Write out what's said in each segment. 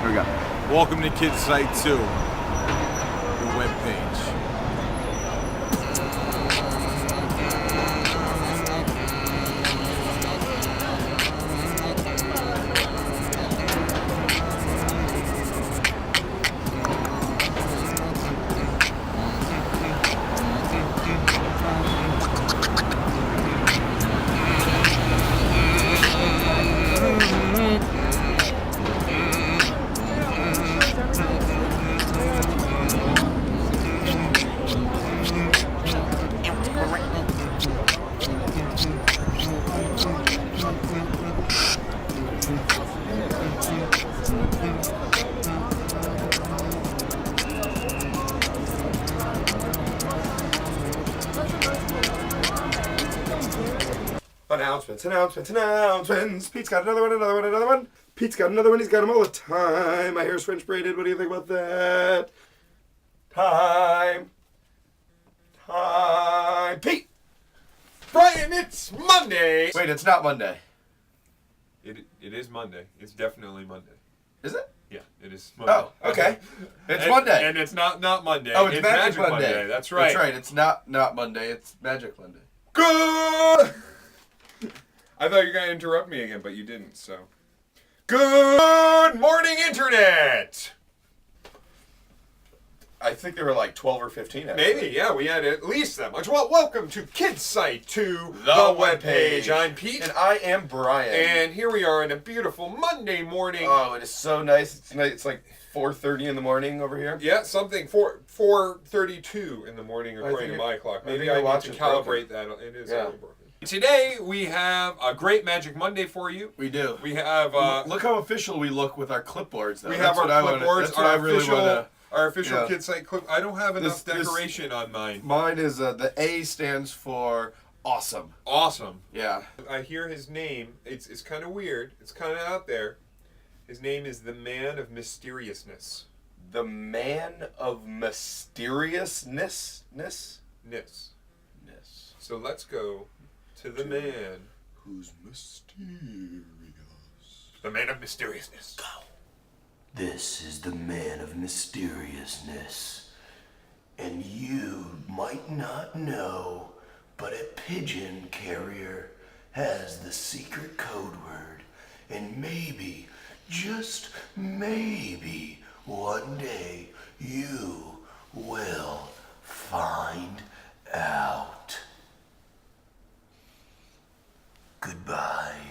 Here we go. Welcome to Kids Site 2, the webpage. Announcements. Pete's got another one. Pete's got another one. He's got them all the time. My hair's French braided. What do you think about that? Time. Pete! Bryan, it's Monday! Wait, it's not Monday. It is Monday. It's definitely Monday. Is it? Yeah, it is Monday. Oh, okay. It's Monday. And it's not Monday. Oh, it's Magic Monday. That's right. That's right. It's not Monday. It's Magic Monday. Good! I thought you were going to interrupt me again, but you didn't, so. Good morning, Internet! I think there were like 12 or 15 actually. Maybe, yeah, we had at least that much. Well, welcome to Kids Site 2, the webpage. I'm Pete. And I am Bryan. And here we are on a beautiful Monday morning. Oh, it is so nice. It's like 4:30 in the morning over here. Yeah, something 4:32 in the morning according to my clock. Maybe I need to calibrate that. It is a little broken. Today we have a great Magic Monday for you. We do. We have look how official we look with our clipboards. Though. We have our clipboards. Our official yeah. Kids Site clip. I don't have enough decoration on mine. Mine is the A stands for awesome. Awesome. Yeah. I hear his name. It's kind of weird. It's kind of out there. His name is the Man of Mysteriousness. The Man of Mysteriousness. Ness. So let's go to the man who's mysterious. The Man of Mysteriousness. Go. This is the Man of Mysteriousness. And you might not know, but a pigeon carrier has the secret code word. And maybe, just maybe, one day you will find out. Goodbye.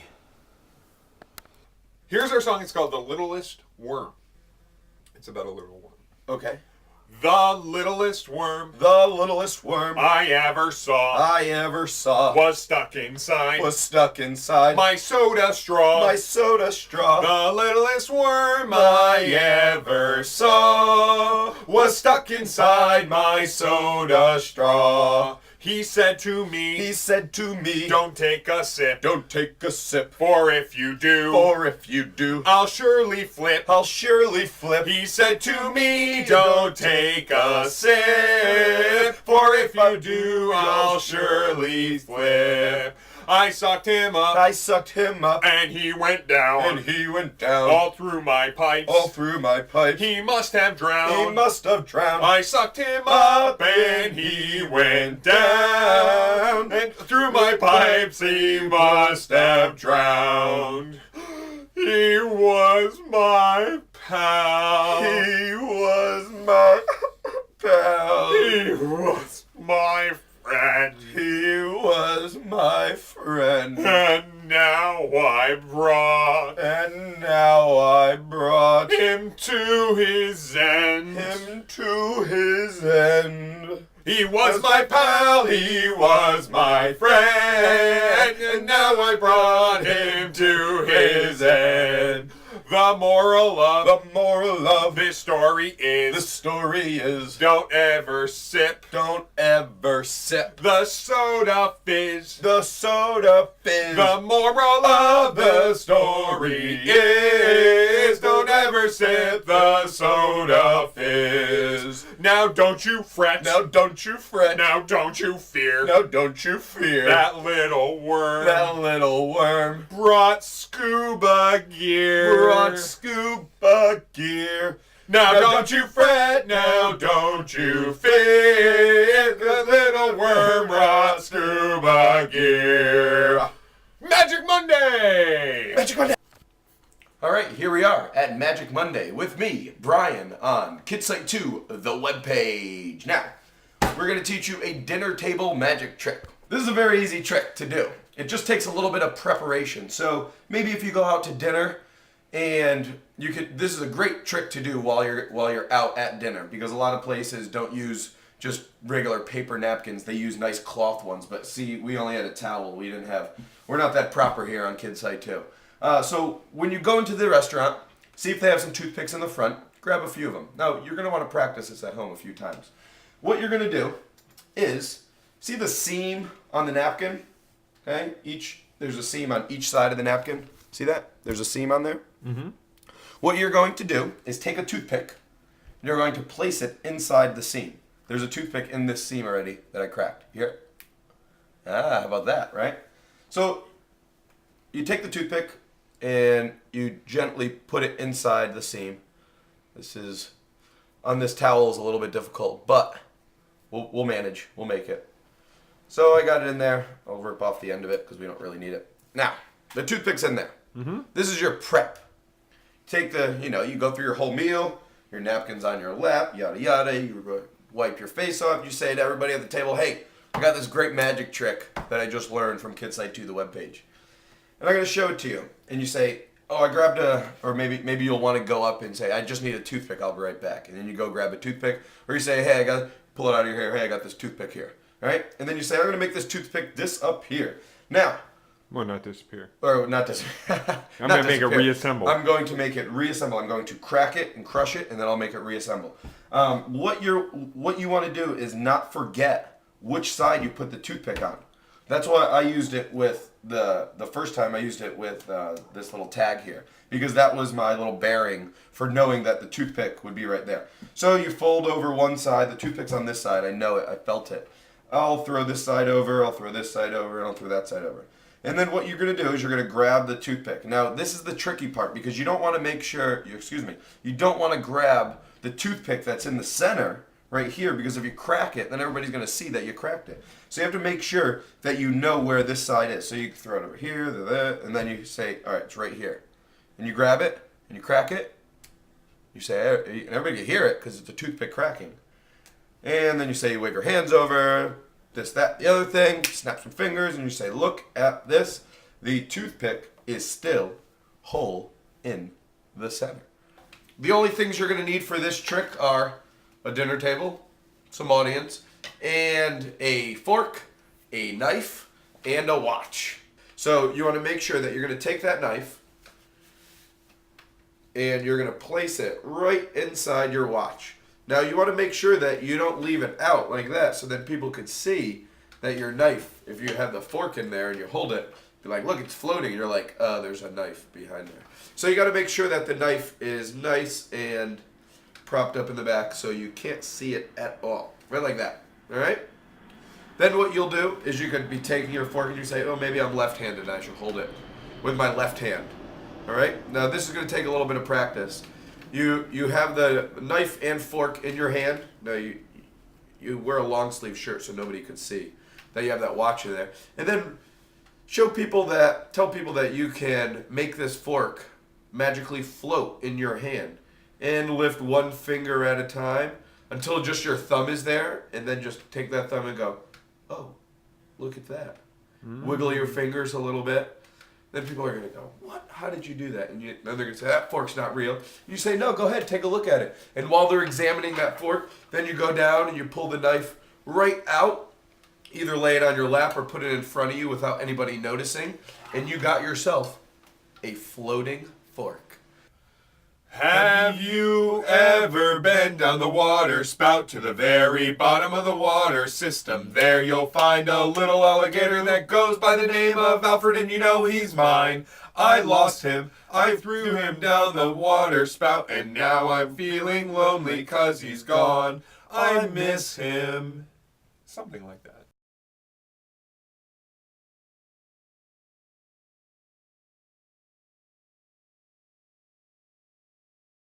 Here's our song. It's called The Littlest Worm. It's about a little worm. Okay. The littlest worm. The littlest worm I ever saw. Was stuck inside. My soda straw. The littlest worm I ever saw was stuck inside my soda straw. He said to me, don't take a sip. For if you do, I'll surely flip. He said to me, don't take a sip. For if you do, I'll surely flip. I sucked him up. And he went down. All through my pipes. He must have drowned. I sucked him up and he went down. And through my pipes he must have drowned. He was my pal. He was my pal. He was my friend. He was my friend. And now I brought him to his end. He was my pal, he was my friend, and now I brought him to his end. The moral of this story is don't ever sip the soda fizz. The moral of the story is don't ever sip the soda fizz. Now don't you fret. Now don't you fret. Now don't you fear. Now don't you fear. That little worm. That little worm Brought scuba gear. brought scuba gear. Now don't you fret. Now don't you fear. The little worm brought scuba gear. Magic Monday. Magic Monday. All right, here we are at Magic Monday with me, Bryan, on KidSite 2, the webpage. Now, we're going to teach you a dinner table magic trick. This is a very easy trick to do. It just takes a little bit of preparation. So maybe if you go out to dinner and this is a great trick to do while you're out at dinner, because a lot of places don't use just regular paper napkins. They use nice cloth ones. But see, we only had a towel. We're not that proper here on KidSite 2. So when you go into the restaurant, see if they have some toothpicks in the front, grab a few of them. Now, you're going to want to practice this at home a few times. What you're going to do is, see the seam on the napkin? Okay, there's a seam on each side of the napkin. See that? There's a seam on there? Mm-hmm. What you're going to do is take a toothpick, and you're going to place it inside the seam. There's a toothpick in this seam already that I cracked. Here. How about that, right? So, you take the toothpick, and you gently put it inside the seam. On this towel is a little bit difficult, but we'll manage. We'll make it. So I got it in there. I'll rip off the end of it because we don't really need it. Now, the toothpick's in there. Mm-hmm. This is your prep. You go through your whole meal, your napkin's on your lap, yada yada. You wipe your face off. You say to everybody at the table, hey, I got this great magic trick that I just learned from KidSite 2, the webpage. And I'm going to show it to you. And you say, oh, I grabbed or maybe you'll want to go up and say, I just need a toothpick, I'll be right back. And then you go grab a toothpick. Or you say, hey, pull it out of your hair, hey, I got this toothpick here. All right? And then you say, I'm going to make this toothpick disappear. Now. Well, not disappear. Or not disappear. I'm going to make it reassemble. I'm going to make it reassemble. I'm going to crack it and crush it, and then I'll make it reassemble. What you want to do is not forget which side you put the toothpick on. That's why I used it with the first time I used it with this little tag here, because that was my little bearing for knowing that the toothpick would be right there. So you fold over one side, the toothpick's on this side, I know it, I felt it. I'll throw this side over, I'll throw this side over, and I'll throw that side over. And then what you're going to do is you're going to grab the toothpick. Now, this is the tricky part, because you don't want to you don't want to grab the toothpick that's in the center right here, because if you crack it, then everybody's going to see that you cracked it. So you have to make sure that you know where this side is. So you can throw it over here, there, and then you say, all right, it's right here. And you grab it, and you crack it. You say, and everybody can hear it because it's a toothpick cracking. And then you say, you wave your hands over, this, that, the other thing, snap some fingers, and you say, look at this. The toothpick is still whole in the center. The only things you're going to need for this trick are a dinner table, some audience, and a fork, a knife, and a watch. So you want to make sure that you're going to take that knife and you're going to place it right inside your watch. Now you want to make sure that you don't leave it out like that so that people could see that your knife, if you have the fork in there and you hold it, you're like, look, it's floating. And you're like, there's a knife behind there. So you got to make sure that the knife is nice and propped up in the back so you can't see it at all. Right like that. All right? Then what you'll do is you could be taking your fork and you say, oh, maybe I'm left-handed and I should hold it with my left hand. All right? Now this is going to take a little bit of practice. You have the knife and fork in your hand. Now you wear a long sleeve shirt so nobody could see that you have that watch in there. And then tell people that you can make this fork magically float in your hand and lift one finger at a time until just your thumb is there, and then just take that thumb and go, oh, look at that. Wiggle your fingers a little bit. Then people are going to go, what? How did you do that? And then they're going to say, that fork's not real. You say, no, go ahead, take a look at it. And while they're examining that fork, then you go down and you pull the knife right out, either lay it on your lap or put it in front of you without anybody noticing, and you got yourself a floating fork. Have you ever been down the water spout to the very bottom of the water system? There you'll find a little alligator that goes by the name of Alfred, and you know he's mine. I lost him, I threw him down the water spout, and now I'm feeling lonely 'cause he's gone. I miss him. Something like that.